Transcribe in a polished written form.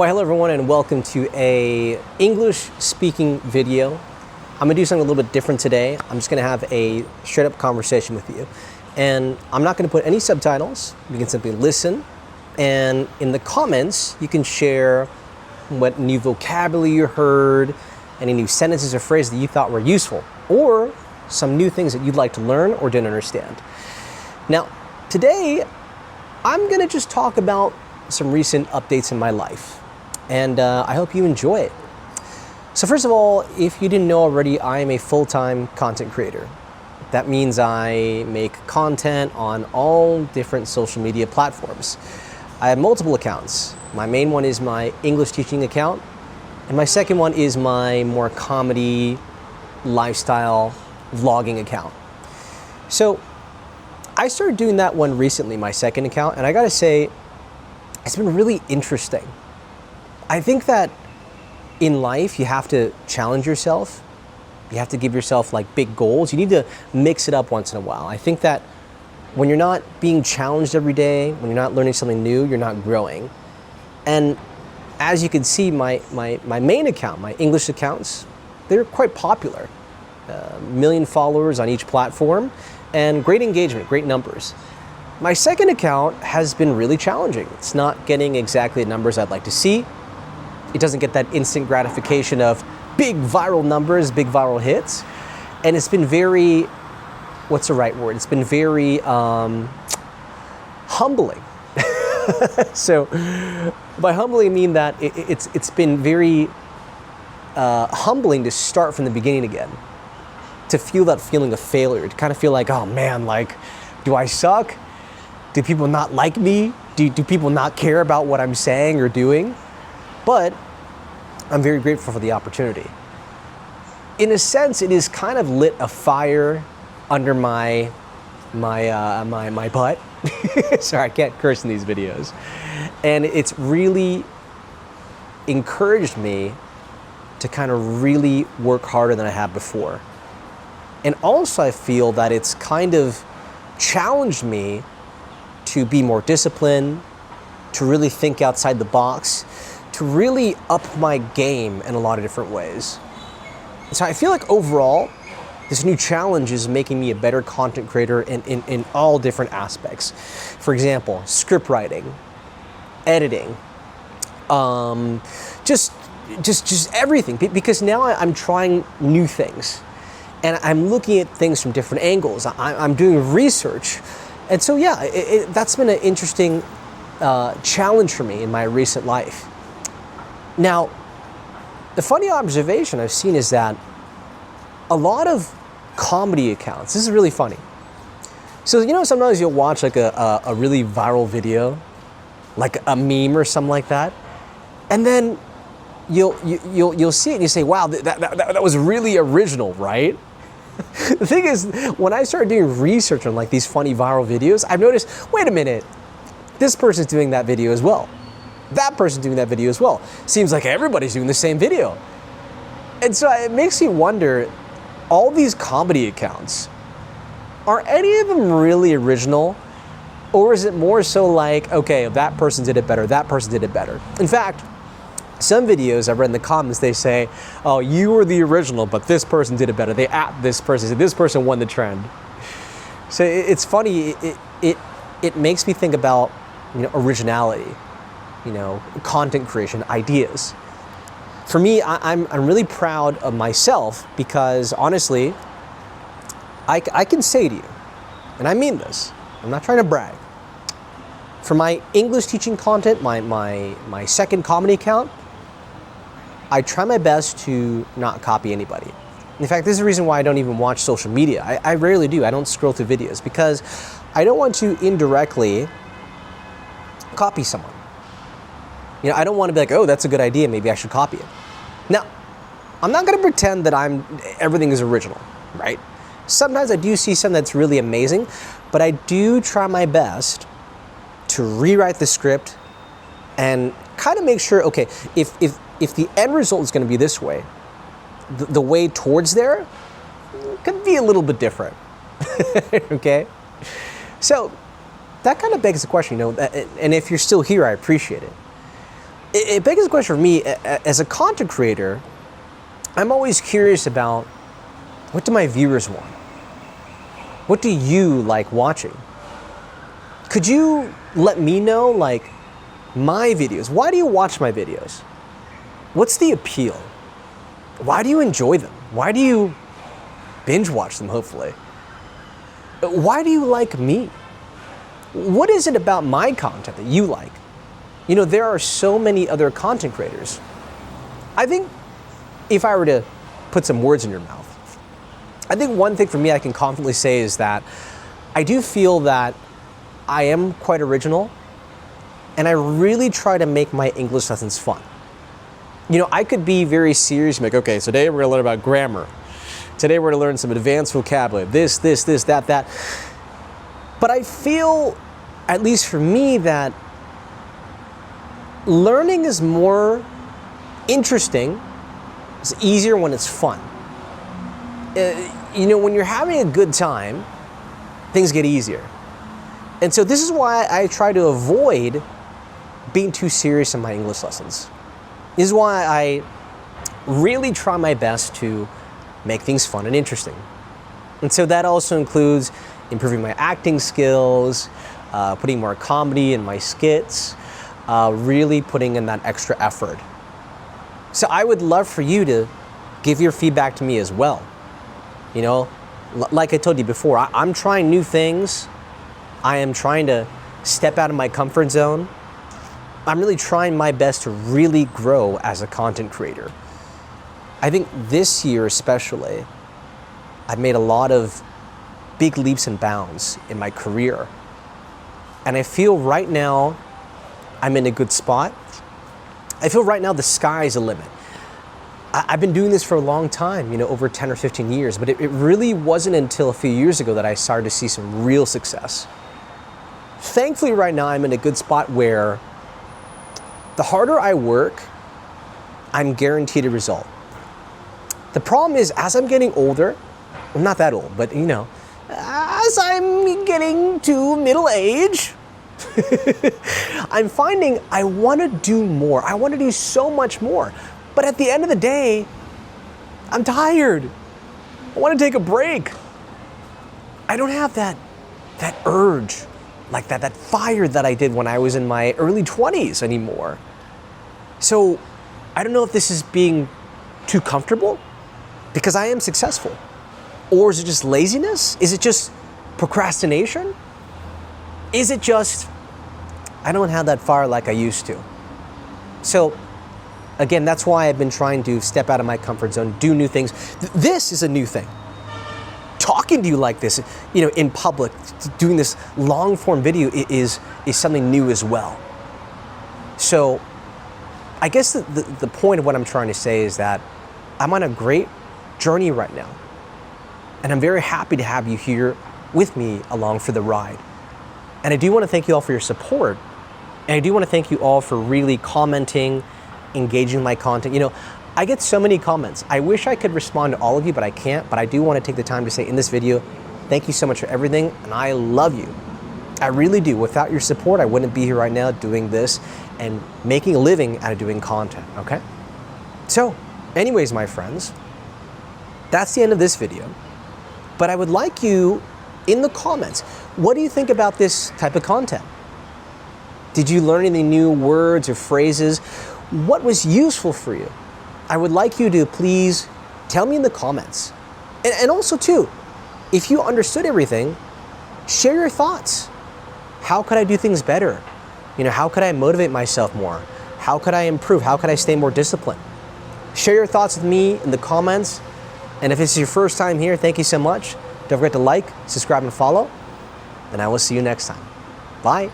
Well, hello everyone and welcome to a English speaking video. I'm gonna do something a little bit different today. I'm just gonna have a straight up conversation with you. And I'm not gonna put any subtitles. You can simply listen. And in the comments, you can share what new vocabulary you heard, any new sentences or phrases that you thought were useful, or some new things that you'd like to learn or didn't understand. Now, today, I'm gonna just talk about some recent updates in my life. And I hope you enjoy it. So first of all, if you didn't know already, I am a full-time content creator. That means I make content on all different social media platforms. I have multiple accounts. My main one is my English teaching account, and my second one is my more comedy, lifestyle, vlogging account. So I started doing that one recently, my second account, and I gotta say, it's been really interesting. I think that in life, you have to challenge yourself. You have to give yourself like big goals. You need to mix it up once in a while. I think that when you're not being challenged every day, when you're not learning something new, you're not growing. And as you can see, my main account, my English accounts, they're quite popular. 1 million followers on each platform and great engagement, great numbers. My second account has been really challenging. It's not getting exactly the numbers I'd like to see. It doesn't get that instant gratification of big viral numbers, big viral hits. And it's been very, what's the right word? It's been very humbling. So by humbling, I mean that it's been very humbling to start from the beginning again. To feel that feeling of failure, to kind of feel like, oh man, like, do I suck? Do people not like me? Do people not care about what I'm saying or doing? But I'm very grateful for the opportunity. In a sense, it has kind of lit a fire under my butt. Sorry, I can't curse in these videos. And it's really encouraged me to kind of really work harder than I have before. And also I feel that it's kind of challenged me to be more disciplined, to really think outside the box, to really up my game in a lot of different ways. So I feel like overall, this new challenge is making me a better content creator in all different aspects. For example, script writing, editing, just everything. Because now I'm trying new things. And I'm looking at things from different angles. I'm doing research. And so yeah, that's been an interesting challenge for me in my recent life. Now, the funny observation I've seen is that a lot of comedy accounts, this is really funny. So, you know, sometimes you'll watch like a really viral video, like a meme or something like that, and then you'll see it and you say, wow, that was really original, right? The thing is, when I started doing research on like these funny viral videos, I've noticed, wait a minute, this person's doing that video as well. That person's doing that video as well. Seems like everybody's doing the same video. And so it makes you wonder, all these comedy accounts, are any of them really original? Or is it more so like, okay, that person did it better, that person did it better? In fact, some videos I've read in the comments, they say, oh, you were the original, but this person did it better. They at this person, this person won the trend. So it's funny, it makes me think about, you know, originality, you know, content creation, ideas. For me, I'm really proud of myself because honestly, I can say to you, and I mean this, I'm not trying to brag. For my English teaching content, my second comedy account, I try my best to not copy anybody. In fact, this is the reason why I don't even watch social media. I rarely do. I don't scroll through videos because I don't want to indirectly copy someone. You know, I don't want to be like, oh, that's a good idea, maybe I should copy it. Now, I'm not going to pretend that everything is original, right? Sometimes I do see something that's really amazing, but I do try my best to rewrite the script and kind of make sure, okay, if the end result is going to be this way, the way towards there could be a little bit different, okay? So that kind of begs the question, you know, and if you're still here, I appreciate it. It begs the question for me, as a content creator, I'm always curious about, what do my viewers want? What do you like watching? Could you let me know, like, my videos? Why do you watch my videos? What's the appeal? Why do you enjoy them? Why do you binge watch them, hopefully? Why do you like me? What is it about my content that you like? You know, there are so many other content creators. I think if I were to put some words in your mouth, I think one thing for me I can confidently say is that I do feel that I am quite original, and I really try to make my English lessons fun. You know, I could be very serious and be like, okay, so today we're gonna learn about grammar. Today we're gonna learn some advanced vocabulary, this, that. But I feel, at least for me, that learning is more interesting, it's easier when it's fun. You know, when you're having a good time, things get easier. And so this is why I try to avoid being too serious in my English lessons. This is why I really try my best to make things fun and interesting. And so that also includes improving my acting skills, putting more comedy in my skits, really putting in that extra effort. So I would love for you to give your feedback to me as well. You know, like I told you before, I'm trying new things. I am trying to step out of my comfort zone. I'm really trying my best to really grow as a content creator. I think this year especially, I've made a lot of big leaps and bounds in my career. And I feel right now I'm in a good spot. I feel right now the sky's the limit. I've been doing this for a long time, you know, over 10 or 15 years, but it really wasn't until a few years ago that I started to see some real success. Thankfully, right now I'm in a good spot where the harder I work, I'm guaranteed a result. The problem is, as I'm getting older, I'm not that old, but you know, as I'm getting to middle age, I'm finding I want to do more. I want to do so much more. But at the end of the day, I'm tired. I want to take a break. I don't have that urge, like that fire that I did when I was in my early 20s anymore. So I don't know if this is being too comfortable because I am successful. Or is it just laziness? Is it just procrastination? Is it just, I don't have that fire like I used to? So again, that's why I've been trying to step out of my comfort zone, do new things. This is a new thing. Talking to you like this, you know, in public, doing this long form video is something new as well. So I guess the point of what I'm trying to say is that I'm on a great journey right now. And I'm very happy to have you here with me along for the ride. And I do want to thank you all for your support. And I do want to thank you all for really commenting, engaging my content. You know, I get so many comments. I wish I could respond to all of you, but I can't. But I do want to take the time to say in this video, thank you so much for everything, and I love you. I really do. Without your support, I wouldn't be here right now doing this and making a living out of doing content, okay? So, anyways, my friends, that's the end of this video. But I would like you, in the comments, what do you think about this type of content? Did you learn any new words or phrases? What was useful for you? I would like you to please tell me in the comments. And also too, if you understood everything, share your thoughts. How could I do things better? You know, how could I motivate myself more? How could I improve? How could I stay more disciplined? Share your thoughts with me in the comments. And if this is your first time here, thank you so much. Don't forget to like, subscribe, and follow. And I will see you next time. Bye.